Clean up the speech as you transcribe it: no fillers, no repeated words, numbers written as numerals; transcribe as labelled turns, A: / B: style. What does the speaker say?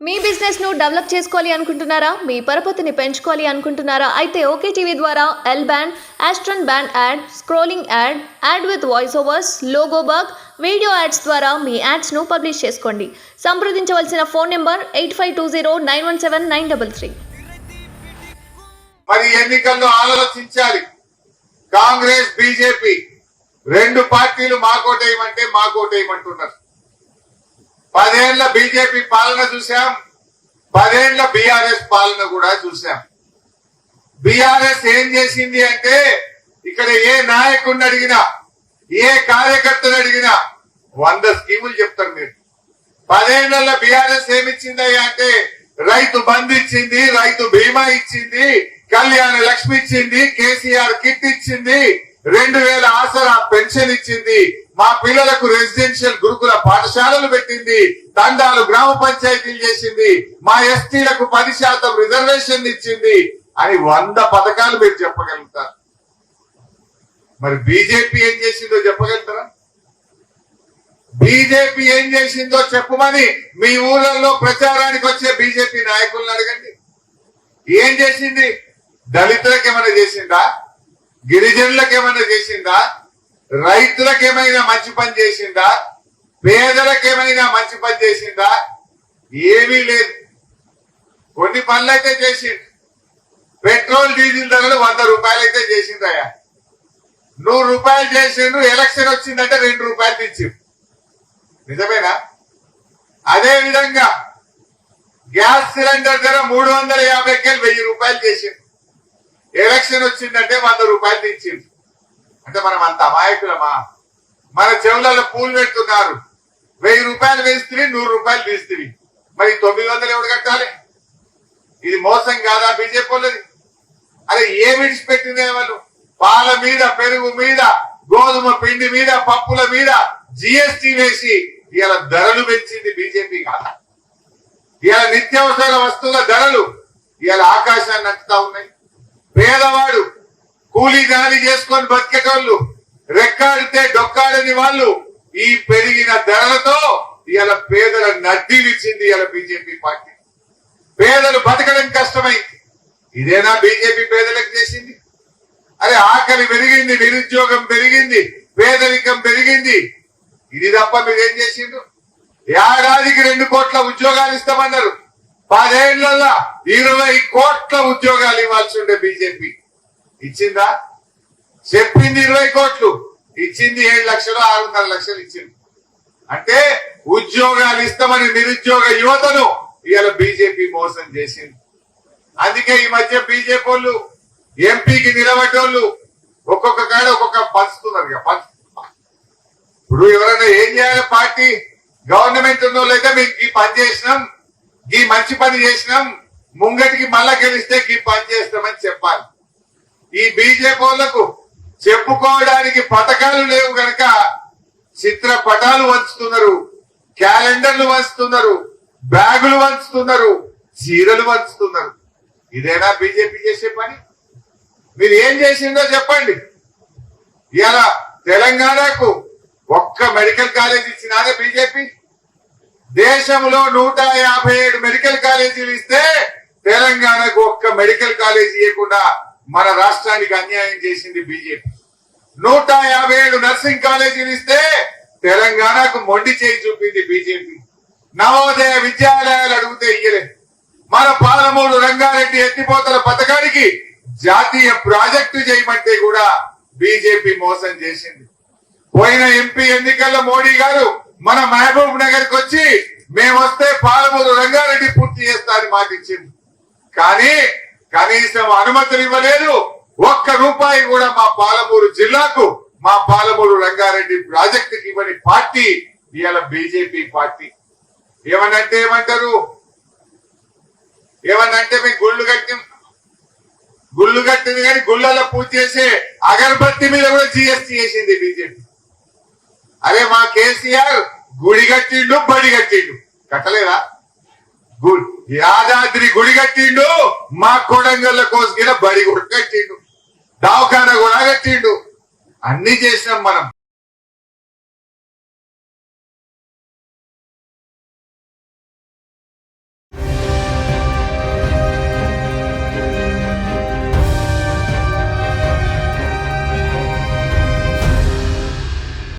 A: మీ business ను develop చేసుకోవాలి అనుకుంటున్నారా? మీ పరపతిని పెంచుకోవాలి అనుకుంటున్నారా? అయితే ఓకే టీవీ ద్వారా L band, Aston band ad, scrolling ad, ad with voice overs, logo bug, video ads ద్వారా మీ యాడ్స్ ను పబ్లిష్ చేసుకోండి. సంప్రదించవలసిన ఫోన్ నెంబర్ 8520917933.
B: మరి ఎన్నికల్లో ఆలోచించాలి. కాంగ్రెస్ బీజేపీ రెండు పార్టీలు మాకోటేయమంటే మాకోటేయమంటున్నారు. 10 ఏళ్ల బీజేపీ పాలన చూసాం, 10 ఏళ్ల బీఆర్ఎస్ పాలన కూడా చూసాం. బీఆర్ఎస్ ఏం చేసింది అంటే ఇక్కడ ఏ నాయకుడిని అడిగినా, ఏ కార్యకర్తను అడిగినా 100 స్కీములు చెప్తారు. మీరు 10 ఏళ్లలో బీఆర్ఎస్ ఏమిచ్చిందయ్యా అంటే రైతు బంధు ఇచ్చింది, రైతు బీమా ఇచ్చింది, కళ్యాణ లక్ష్మి ఇచ్చింది, కేసీఆర్ కిట్ ఇచ్చింది, 2000 ఆసరా పెన్షన్ ఇచ్చింది, మా పిల్లలకు రెసిడెన్షియల్ గురుకుల పాఠశాలలు పెట్టింది, తండాలు గ్రామ పంచాయతీలు చేసింది, మా ఎస్టీలకు 10% రిజర్వేషన్ ఇచ్చింది అని 100 పథకాలు మీరు చెప్పగలుగుతారు. మరి బీజేపీ ఏం చేసిందో చెప్పగలుగుతారా? బీజేపీ ఏం చేసిందో చెప్పమని మీ ఊళ్ళల్లో ప్రచారానికి వచ్చే బీజేపీ నాయకులను అడగండి. ఏం చేసింది? దళితులకు ఏమైనా చేసిందా? గిరిజనులకు ఏమైనా చేసిందా? రైతులకు ఏమైనా మంచి పని చేసిందా? పేదలకు ఏమైనా మంచి పని చేసిందా? ఏమీ లేదు. కొన్ని పనులు అయితే చేసిండు. పెట్రోల్ డీజిల్ ధరలు 100 రూపాయలు అయితే చేసిందయ్యా. 100 రూపాయలు చేసిండు. ఎలక్షన్ వచ్చిందంటే 2 రూపాయలు తెచ్చిండు. నిజమేనా? అదే విధంగా గ్యాస్ సిలిండర్ ధర 350కి 1000 రూపాయలు చేసిండు. ఎలక్షన్ వచ్చిందంటే 100 రూపాయలు తెచ్చిండు. అంటే మనం అంత అమాయకులమా? మన చెవులలో పూలు పెడుతున్నారు. 1000 రూపాయలు వేస్తుంది, 100 రూపాయలు తీస్తుంది. మరి 900 ఎవడు కట్టాలి? ఇది మోసం కాదా బీజేపీ వాళ్ళది? అదే ఏమి విడిచిపెట్టిందే వాళ్ళు? పాల మీద, పెరుగు మీద, గోధుమ పిండి మీద, పప్పుల మీద జిఎస్టీ వేసి ఇలా ధరలు పెంచింది బీజేపీ కాదా? ఇలా నిత్యావసర వస్తువుల ధరలు ఇలా ఆకాశాన్ని అంటుతా ఉన్నాయి. పేదవాడు కూలీ దాడి చేసుకొని బతికేటోళ్ళు, రెక్కాడితే డొక్కాడని వాళ్ళు ఈ పెరిగిన ధరలతో ఇలా పేదల నడ్డి విచ్చింది ఇలా బీజేపీ పార్టీ. పేదలు బతకడం కష్టమైంది. ఇదేనా బీజేపీ పేదలకు చేసింది? అరే ఆకలి పెరిగింది, నిరుద్యోగం పెరిగింది, పేదరికం పెరిగింది. ఇది తప్ప మీరేం చేసిండ్రు? ఏడాదికి 2 కోట్ల ఉద్యోగాలు ఇస్తామన్నారు. 10 ఏళ్లలో 20 కోట్ల ఉద్యోగాలు ఇవ్వాల్సి ఉండే బీజేపీ ఇచ్చిందా? చెప్పింది 20 కోట్లు, ఇచ్చింది 7 లక్షలు, 6.5 లక్షలు ఇచ్చింది. అంటే ఉద్యోగాలు ఇస్తామని నిరుద్యోగ యువతను ఇవాళ బీజేపీ మోసం చేసింది. అందుకే ఈ మధ్య బీజేపీ వాళ్ళు ఎంపీకి నిలబెట్టోళ్ళు ఒక్కొక్క కాడ ఒక్కొక్క పంచుతున్నారు. ఇప్పుడు ఎవరైనా ఏం చేయాలి? పార్టీ గవర్నమెంట్ ఉన్న వాళ్ళైతే మీకు ఈ పని చేసినాం, ఈ మంచి పని చేసినాం, ముంగటికి మళ్ళా గెలిస్తే ఈ పని చేస్తామని చెప్పాలి. ఈ బీజేపీ వాళ్ళకు చెప్పుకోవడానికి పథకాలు లేవు గనక చిత్రపటాలు వంచుతున్నారు, క్యాలెండర్లు వంచుతున్నారు, బ్యాగులు వంచుతున్నారు, చీరలు వంచుతున్నారు. ఇదేనా బీజేపీ చేసే పని? మీరు ఏం చేసిందో చెప్పండి. ఇలా తెలంగాణకు ఒక్క మెడికల్ కాలేజ్ ఇచ్చినారే బీజేపీ? దేశంలో 157 మెడికల్ కాలేజీలు ఇస్తే తెలంగాణకు ఒక్క మెడికల్ కాలేజీ ఇవ్వకుండా మన రాష్ట్రానికి అన్యాయం చేసింది బీజేపీ. 157 నర్సింగ్ కాలేజీలు ఇస్తే తెలంగాణకు మొండి చేయి చూపింది బీజేపీ. నవోదయ విద్యాలయాలు అడిగితే ఇయ్యలేదు. మన పాలమూరు రంగారెడ్డి ఎత్తిపోతల పథకానికి జాతీయ ప్రాజెక్టు చేయమంటే కూడా బీజేపీ మోసం చేసింది. పోయిన ఎంపీ ఎన్నికల్లో మోడీ గారు మన మహబూబ్ నగర్ కి వచ్చి మేము వస్తే పాలమూరు రంగారెడ్డి పూర్తి చేస్తారని మాట ఇచ్చింది. కానీ కనీసం అనుమతులు ఇవ్వలేదు. 1 రూపాయి కూడా మా పాలమూరు జిల్లాకు, మా పాలమూరు రంగారెడ్డి ప్రాజెక్టుకి ఇవ్వని పార్టీ ఇవాళ బీజేపీ పార్టీ. ఏమనంటే ఏమంటారు? ఏమనంటే మేము గుళ్ళు కట్టింది కానీ గుళ్ళలో పూజ చేసే అగరబత్తి మీద కూడా జిఎస్టీ చేసింది బీజేపీ. అరే మా కేసీఆర్ గుడి కట్టిండు, బడి కట్టిండు, కట్టలేదా? యాదాద్రి గుడి కట్టిండు, మా కొడంగల్ల కోసుకిన బడి కూడా కట్టిండు, దవాఖాన కూడా కట్టిండు. అన్ని చేసినాం మనం.